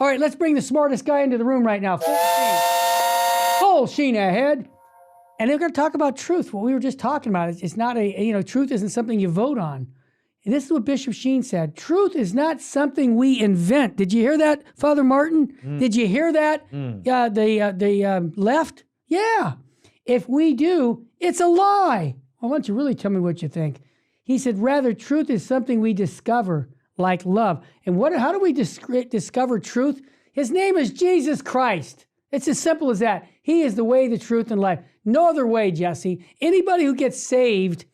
All right, let's bring the smartest guy into the room right now. Full Sheen ahead. And they're going to talk about truth, what we were just talking about. It's not truth isn't something you vote on. And this is what Bishop Sheen said. Truth is not something we invent. Did you hear that, Father Martin? Did you hear that? The left? Yeah. If we do, it's a lie. Well, why don't you really tell me what you think? He said, rather, truth is something we discover, like love. And how do we discover truth? His name is Jesus Christ. It's as simple as that. He is the way, the truth, and life. No other way, Jesse. Anybody who gets saved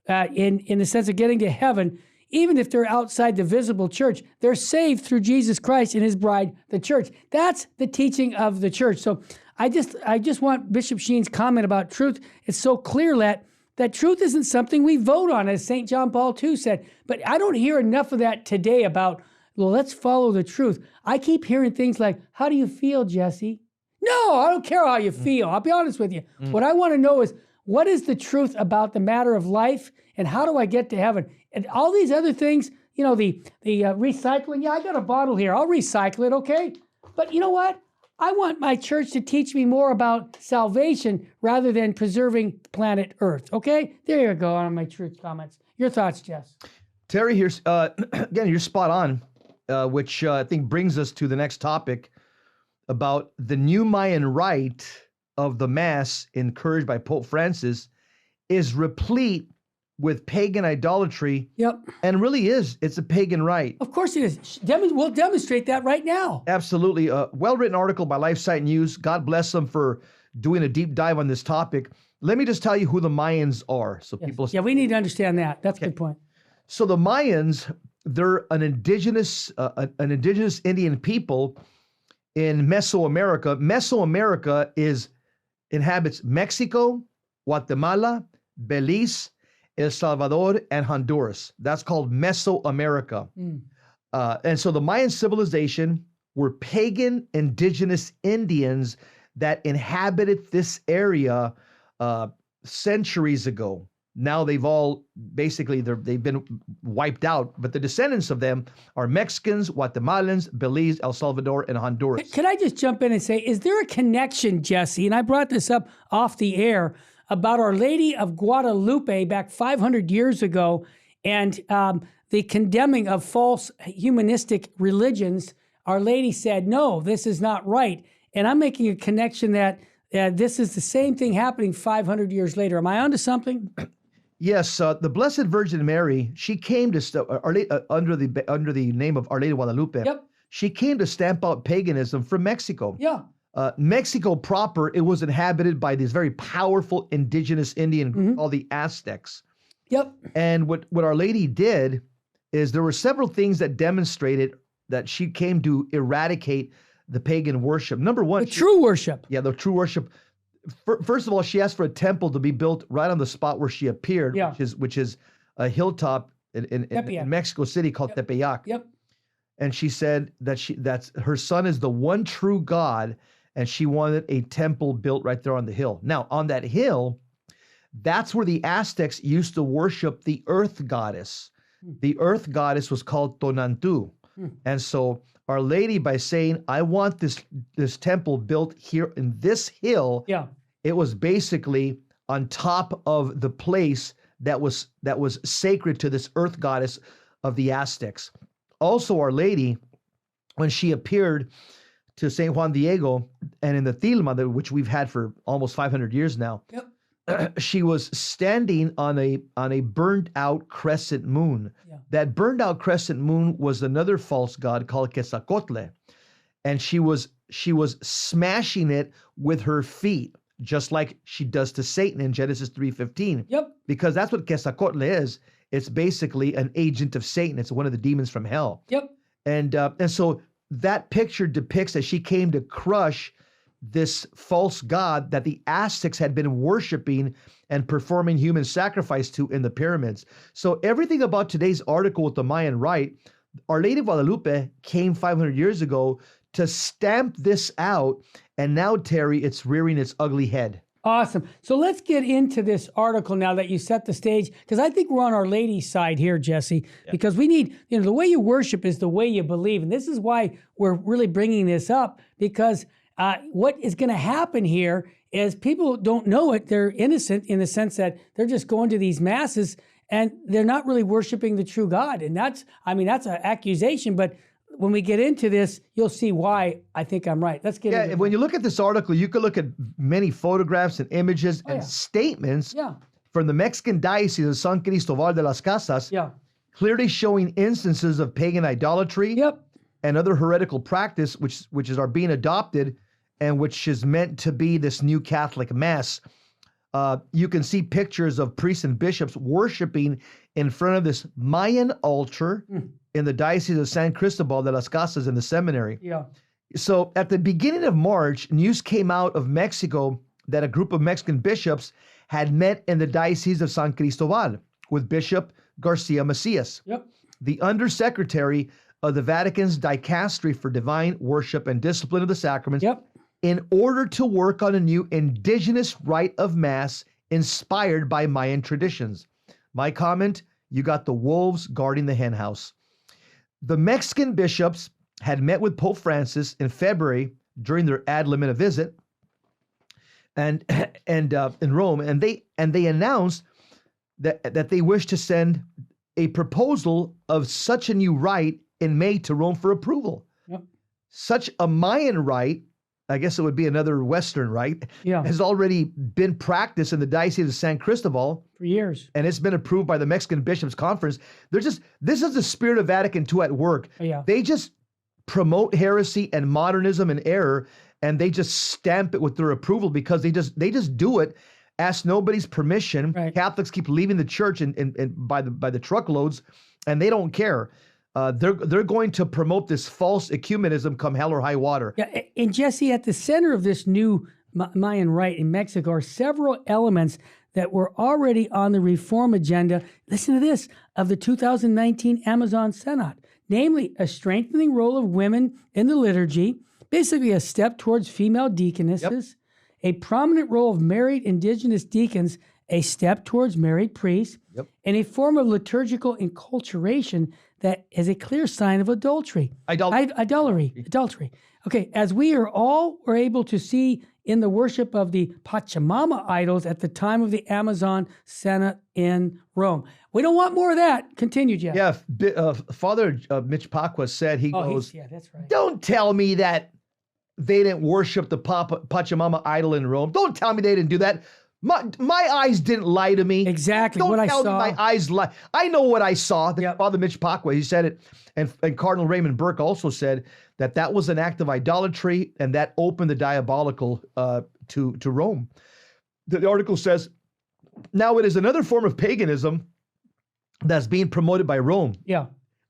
in the sense of getting to heaven, even if they're outside the visible church, they're saved through Jesus Christ and his bride, the church. That's the teaching of the church. So I just want Bishop Sheen's comment about truth. It's so clear that truth isn't something we vote on, as St. John Paul II said. But I don't hear enough of that today about, well, let's follow the truth. I keep hearing things like, how do you feel, Jesse? No, I don't care how you feel. I'll be honest with you. What I want to know is, what is the truth about the matter of life, and how do I get to heaven? And all these other things, the recycling. Yeah, I got a bottle here. I'll recycle it, okay? But you know what? I want my church to teach me more about salvation rather than preserving planet Earth, okay? There you go on my truth comments. Your thoughts, Jess? Terry, here's again, you're spot on, which I think brings us to the next topic about the new Mayan Rite of the Mass, encouraged by Pope Francis, is replete with pagan idolatry. Yep. And really it's a pagan rite. Of course it is. We'll demonstrate that right now. Absolutely. A well-written article by LifeSite News. God bless them for doing a deep dive on this topic. Let me just tell you who the Mayans are. So people. Yeah, we need to understand that. That's a good point. So the Mayans, they're an indigenous Indian people in Mesoamerica. Mesoamerica inhabits Mexico, Guatemala, Belize, El Salvador, and Honduras. That's called Mesoamerica. And so the Mayan civilization were pagan indigenous Indians that inhabited this area centuries ago. Now they've been wiped out, but the descendants of them are Mexicans, Guatemalans, Belize, El Salvador, and Honduras. Can I just jump in and say, is there a connection, Jesse, and I brought this up off the air, about Our Lady of Guadalupe back 500 years ago, and the condemning of false humanistic religions? Our Lady said, no, this is not right. And I'm making a connection that this is the same thing happening 500 years later. Am I onto something? Yes, the Blessed Virgin Mary, she came to under the name of Our Lady of Guadalupe. Yep. She came to stamp out paganism from Mexico. Yeah. Mexico proper, it was inhabited by these very powerful indigenous Indian group called the Aztecs. Yep. And what Our Lady did is there were several things that demonstrated that she came to eradicate the pagan worship. Number one, the true worship. Yeah, the true worship. First of all, she asked for a temple to be built right on the spot where she appeared, which is a hilltop in Mexico City called Tepeyac. Yep. And she said that her son is the one true God, and she wanted a temple built right there on the hill. Now, on that hill, that's where the Aztecs used to worship the earth goddess. The earth goddess was called Tonantu. And so Our Lady, by saying, I want this temple built here in this hill, it was basically on top of the place that was sacred to this earth goddess of the Aztecs. Also, Our Lady, when she appeared to St. Juan Diego and in the tilma, which we've had for almost 500 years now, she was standing on a burned out crescent moon. That burned out crescent moon was another false god called Quetzalcoatl, and she was smashing it with her feet, just like she does to Satan in Genesis 3:15. Yep. Because that's what Quetzalcoatl is. It's basically an agent of Satan. It's one of the demons from hell. Yep. And so that picture depicts that she came to crush this false god that the Aztecs had been worshiping and performing human sacrifice to in the pyramids. So everything about today's article with the Mayan Rite, Our Lady of Guadalupe came 500 years ago to stamp this out, and now, Terry, it's rearing its ugly head. Awesome. So let's get into this article now that you set the stage, because I think we're on our ladies' side here, Jesse, because we need, the way you worship is the way you believe. And this is why we're really bringing this up, because what is going to happen here is people don't know it. They're innocent in the sense that they're just going to these masses and they're not really worshiping the true God. And that's an accusation, but when we get into this, you'll see why I think I'm right. Let's get into it. When you look at this article, you could look at many photographs and images and statements from the Mexican Diocese of San Cristobal de las Casas, clearly showing instances of pagan idolatry and other heretical practice, which are being adopted and which is meant to be this new Catholic Mass. You can see pictures of priests and bishops worshiping in front of this Mayan altar in the Diocese of San Cristobal de las Casas in the seminary. So at the beginning of March, news came out of Mexico that a group of Mexican bishops had met in the Diocese of San Cristobal with Bishop Garcia Macias, the undersecretary of the Vatican's Dicastery for Divine Worship and Discipline of the Sacraments, in order to work on a new indigenous rite of Mass inspired by Mayan traditions. My comment, you got the wolves guarding the henhouse. The Mexican bishops had met with Pope Francis in February during their ad limina visit and in Rome, and they announced that they wish to send a proposal of such a new rite in May to Rome for approval. Such a Mayan rite, I guess it would be another Western rite, has already been practiced in the Diocese of San Cristobal for years. And it's been approved by the Mexican Bishops' Conference. This is the spirit of Vatican II at work. They just promote heresy and modernism and error, and they just stamp it with their approval because they just do it, ask nobody's permission. Catholics keep leaving the church and by the truckloads, and they don't care. They're going to promote this false ecumenism come hell or high water. And Jesse, at the center of this new Mayan Rite in Mexico are several elements that were already on the reform agenda, listen to this, of the 2019 Amazon Synod, namely a strengthening role of women in the liturgy, basically a step towards female deaconesses, a prominent role of married indigenous deacons, a step towards married priests, and a form of liturgical enculturation that is a clear sign of adultery. Adultery. Okay, as we are able to see in the worship of the Pachamama idols at the time of the Amazon Synod in Rome. We don't want more of that. Continue, Jeff. Yeah, Father Mitch Pacwa said, he goes, that's right. Don't tell me that they didn't worship the Pachamama idol in Rome. Don't tell me they didn't do that. My eyes didn't lie to me. Exactly. Don't what I tell saw. me my eyes lie. I know what I saw. Father Mitch Pacwa, he said it. And Cardinal Raymond Burke also said that was an act of idolatry, and that opened the diabolical to Rome. The article says, now it is another form of paganism that's being promoted by Rome.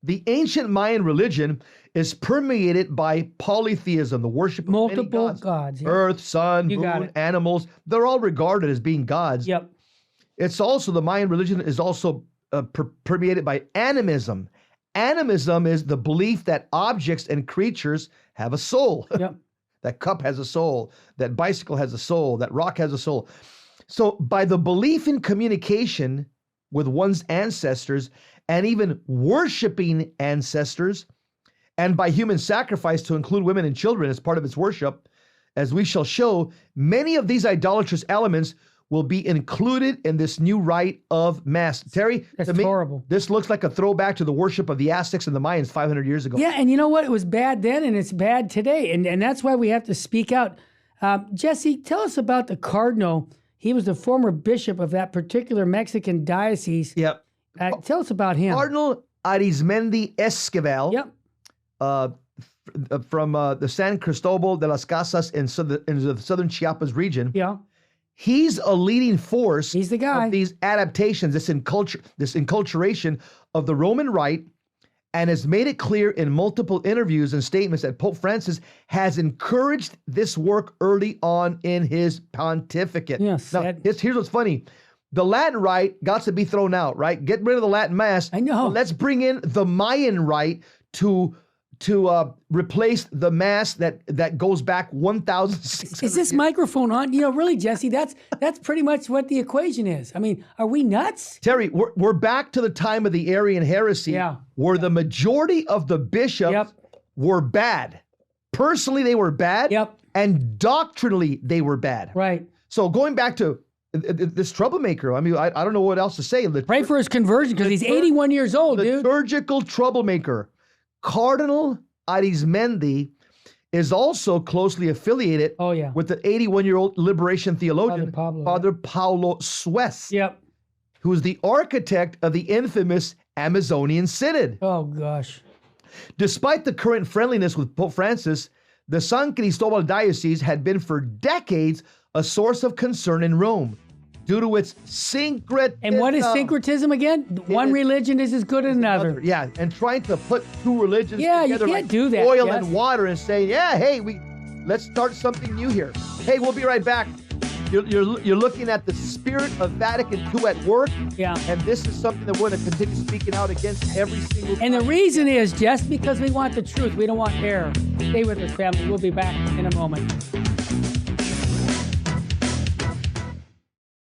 The ancient Mayan religion is permeated by polytheism, the worship of multiple many gods. Earth, sun, moon, animals. They're all regarded as being gods. It's also, the Mayan religion is also permeated by animism. Animism is the belief that objects and creatures have a soul. That cup has a soul. That bicycle has a soul. That rock has a soul. So by the belief in communication with one's ancestors and even worshiping ancestors, and by human sacrifice to include women and children as part of its worship, as we shall show, many of these idolatrous elements will be included in this new rite of Mass. Terry, that's to me, horrible. This looks like a throwback to the worship of the Aztecs and the Mayans 500 years ago. Yeah, and you know what? It was bad then, and it's bad today, and that's why we have to speak out. Jesse, tell us about the Cardinal. He was the former bishop of that particular Mexican diocese. Tell us about him. Cardinal Arizmendi Esquivel. From the San Cristobal de las Casas in the southern Chiapas region. He's a leading force. He's the guy. Of these adaptations, this enculturation of the Roman Rite, and has made it clear in multiple interviews and statements that Pope Francis has encouraged this work early on in his pontificate. Now, here's what's funny. The Latin Rite got to be thrown out, right? Get rid of the Latin Mass. I know. Let's bring in the Mayan Rite to replace the mass that goes back 1,600 Is this microphone on? You know, really, Jesse, that's pretty much what the equation is. I mean, are we nuts? Terry, we're back to the time of the Arian heresy, Yeah. where the majority of the bishops Yep. were bad. Personally, they were bad, Yep. and doctrinally, they were bad. Right. So going back to this troublemaker, I mean, I don't know what else to say. Pray for his conversion because he's 81 years old, dude. Liturgical troublemaker, Cardinal Arizmendi, is also closely affiliated Oh, yeah. with the 81-year-old liberation theologian, Father Paulo Suez, Yep. who is the architect of the infamous Amazonian Synod. Oh, gosh. Despite the current friendliness with Pope Francis, the San Cristobal Diocese had been for decades a source of concern in Rome due to its syncretism. And what is syncretism again? One religion is as good as another. Yeah, and trying to put two religions Yeah, you together can't like do that, oil yes. and water and say, yeah, hey, let's start something new here. Hey, we'll be right back. You're looking at the spirit of Vatican II at work. Yeah. And this is something that we're going to continue speaking out against every single And the time. reason is just because we want the truth. We don't want error. Stay with us, family. We'll be back in a moment.